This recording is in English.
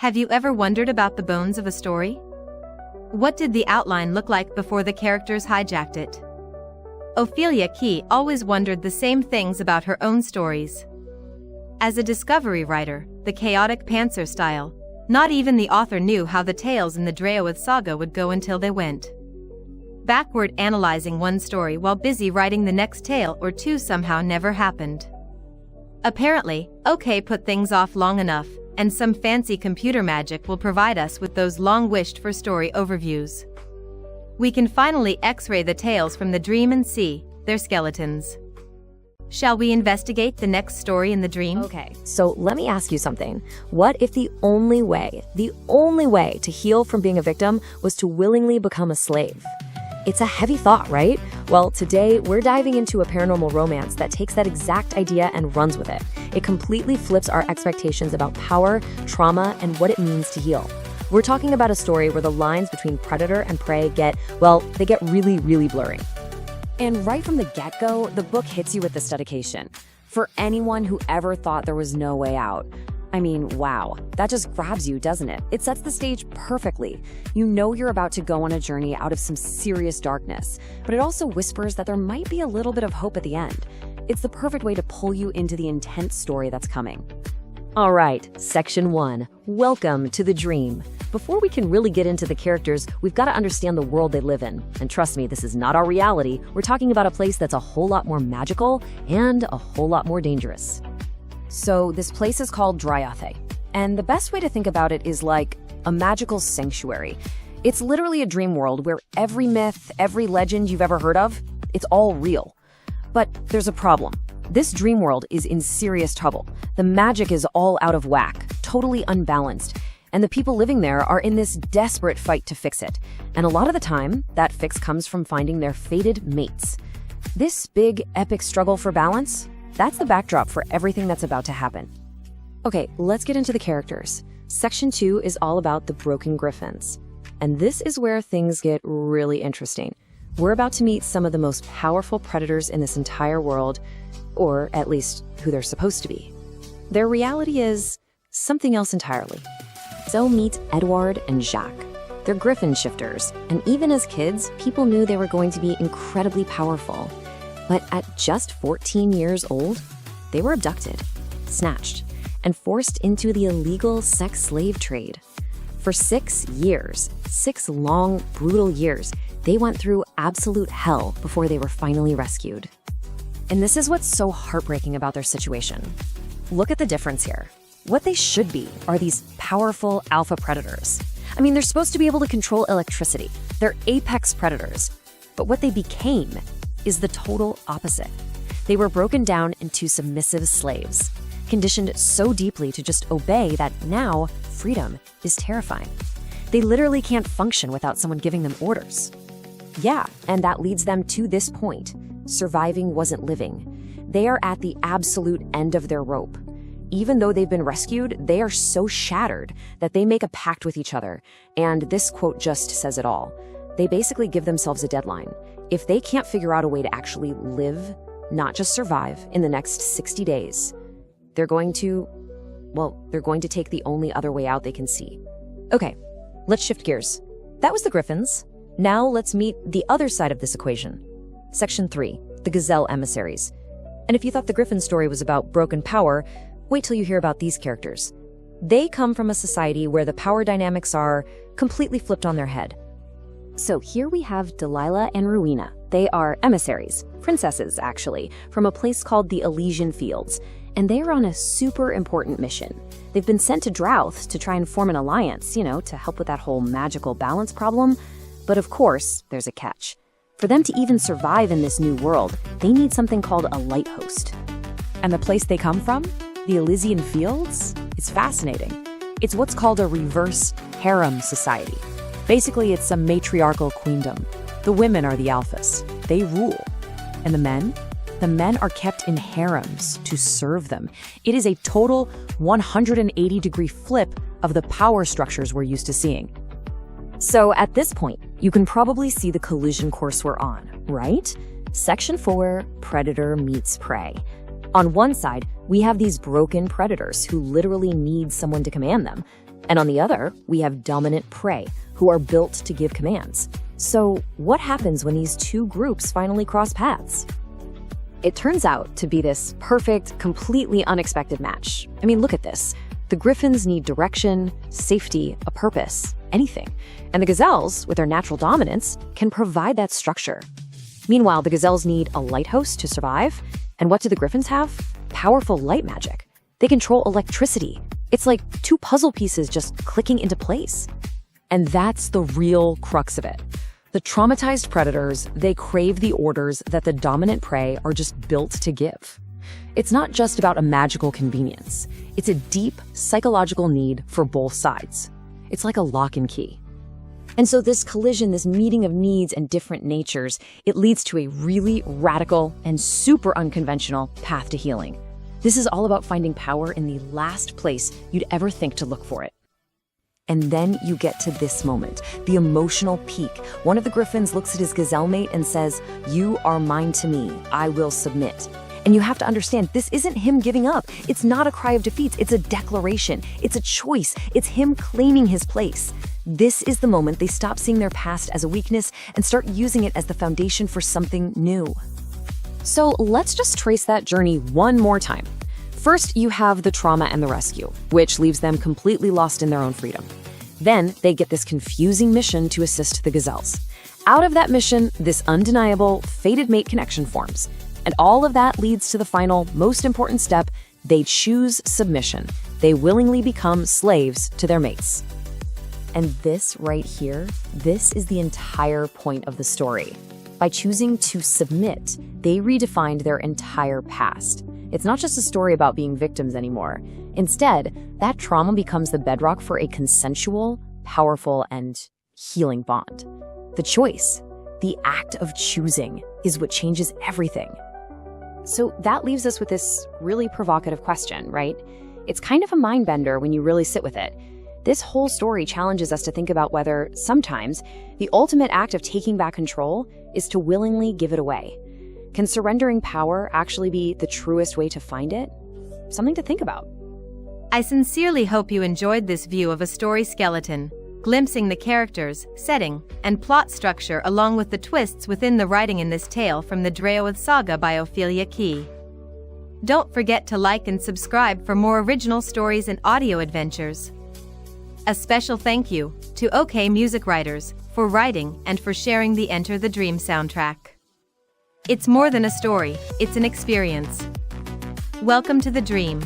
Have you ever wondered about the bones of a story? What did the outline look like before the characters hijacked it? Ophelia Kee always wondered the same things about her own stories. As a discovery writer, the chaotic pantser style, not even the author knew how the tales in the Draoithe Saga would go until they went. Backward analyzing one story while busy writing the next tale or two somehow never happened. Apparently, OK put things off long enough, and some fancy computer magic will provide us with those long-wished-for story overviews. We can finally X-ray the tales from the dream and see their skeletons. Shall we investigate the next story in the dream? Okay, so let me ask you something. What if the only way to heal from being a victim was to willingly become a slave? It's a heavy thought, right? Well, today we're diving into a paranormal romance that takes that exact idea and runs with it. It completely flips our expectations about power, trauma, and what it means to heal. We're talking about a story where the lines between predator and prey get really, really blurry. And right from the get-go, the book hits you with this dedication. For anyone who ever thought there was no way out, I mean, wow, that just grabs you, doesn't it? It sets the stage perfectly. You know you're about to go on a journey out of some serious darkness, but it also whispers that there might be a little bit of hope at the end. It's the perfect way to pull you into the intense story that's coming. All right, Section 1, Welcome to the Dream. Before we can really get into the characters, we've got to understand the world they live in. And trust me, this is not our reality. We're talking about a place that's a whole lot more magical and a whole lot more dangerous. So this place is called Draoithe, and the best way to think about it is like a magical sanctuary. It's literally a dream world where every myth, every legend you've ever heard of, it's all real. But there's a problem. This dream world is in serious trouble. The magic is all out of whack, totally unbalanced, and the people living there are in this desperate fight to fix it. And a lot of the time, that fix comes from finding their fated mates. This big, epic struggle for balance, that's the backdrop for everything that's about to happen. Okay, let's get into the characters. Section 2 is all about the broken griffins. And this is where things get really interesting. We're about to meet some of the most powerful predators in this entire world, or at least who they're supposed to be. Their reality is something else entirely. So meet Edward and Jacques. They're griffin shifters, and even as kids, people knew they were going to be incredibly powerful. But at just 14 years old, they were abducted, snatched, and forced into the illegal sex slave trade. For 6 years, 6 long, brutal years, they went through absolute hell before they were finally rescued. And this is what's so heartbreaking about their situation. Look at the difference here. What they should be are these powerful alpha predators. I mean, they're supposed to be able to control electricity. They're apex predators. But what they became is the total opposite. They were broken down into submissive slaves, conditioned so deeply to just obey that now freedom is terrifying. They literally can't function without someone giving them orders. Yeah, and that leads them to this point. Surviving wasn't living. They are at the absolute end of their rope. Even though they've been rescued, they are so shattered that they make a pact with each other. And this quote just says it all. They basically give themselves a deadline. If they can't figure out a way to actually live, not just survive, in the next 60 days, they're going to take the only other way out they can see. Okay, let's shift gears. That was the Griffins. Now let's meet the other side of this equation. Section 3, the Gazelle Emissaries. And if you thought the Griffin story was about broken power, wait till you hear about these characters. They come from a society where the power dynamics are completely flipped on their head. So here we have Delilah and Rowena. They are emissaries, princesses actually, from a place called the Elysian Fields, and they are on a super important mission. They've been sent to Draoithe to try and form an alliance, to help with that whole magical balance problem. But of course, there's a catch. For them to even survive in this new world, they need something called a light host. And the place they come from, the Elysian Fields, is fascinating. It's what's called a reverse harem society. Basically, it's some matriarchal queendom. The women are the alphas. They rule. And the men? The men are kept in harems to serve them. It is a total 180-degree flip of the power structures we're used to seeing. So at this point, you can probably see the collision course we're on, right? Section 4, Predator meets Prey. On one side, we have these broken predators who literally need someone to command them. And on the other, we have dominant prey, who are built to give commands. So what happens when these two groups finally cross paths? It turns out to be this perfect, completely unexpected match. I mean, look at this. The griffins need direction, safety, a purpose, anything. And the gazelles, with their natural dominance, can provide that structure. Meanwhile, the gazelles need a lighthouse to survive. And what do the griffins have? Powerful light magic. They control electricity. It's like two puzzle pieces just clicking into place. And that's the real crux of it. The traumatized predators, they crave the orders that the dominant prey are just built to give. It's not just about a magical convenience. It's a deep psychological need for both sides. It's like a lock and key. And so this collision, this meeting of needs and different natures, it leads to a really radical and super unconventional path to healing. This is all about finding power in the last place you'd ever think to look for it. And then you get to this moment, the emotional peak. One of the griffins looks at his gazelle mate and says, "You are mine to me. I will submit." And you have to understand, this isn't him giving up. It's not a cry of defeat. It's a declaration. It's a choice. It's him claiming his place. This is the moment they stop seeing their past as a weakness and start using it as the foundation for something new. So let's just trace that journey one more time. First, you have the trauma and the rescue, which leaves them completely lost in their own freedom. Then they get this confusing mission to assist the gazelles. Out of that mission, this undeniable, fated mate connection forms. And all of that leads to the final, most important step. They choose submission. They willingly become slaves to their mates. And this right here, this is the entire point of the story. By choosing to submit, they redefined their entire past. It's not just a story about being victims anymore. Instead, that trauma becomes the bedrock for a consensual, powerful, and healing bond. The choice, the act of choosing, is what changes everything. So that leaves us with this really provocative question, right? It's kind of a mind bender when you really sit with it. This whole story challenges us to think about whether, sometimes, the ultimate act of taking back control is to willingly give it away. Can surrendering power actually be the truest way to find it? Something to think about. I sincerely hope you enjoyed this view of a story skeleton, glimpsing the characters, setting, and plot structure along with the twists within the writing in this tale from the Draoithe Saga by Ophelia Kee. Don't forget to like and subscribe for more original stories and audio adventures. A special thank you to OK Music Writers for writing and for sharing the Enter the Dream soundtrack. It's more than a story, it's an experience. Welcome to the dream.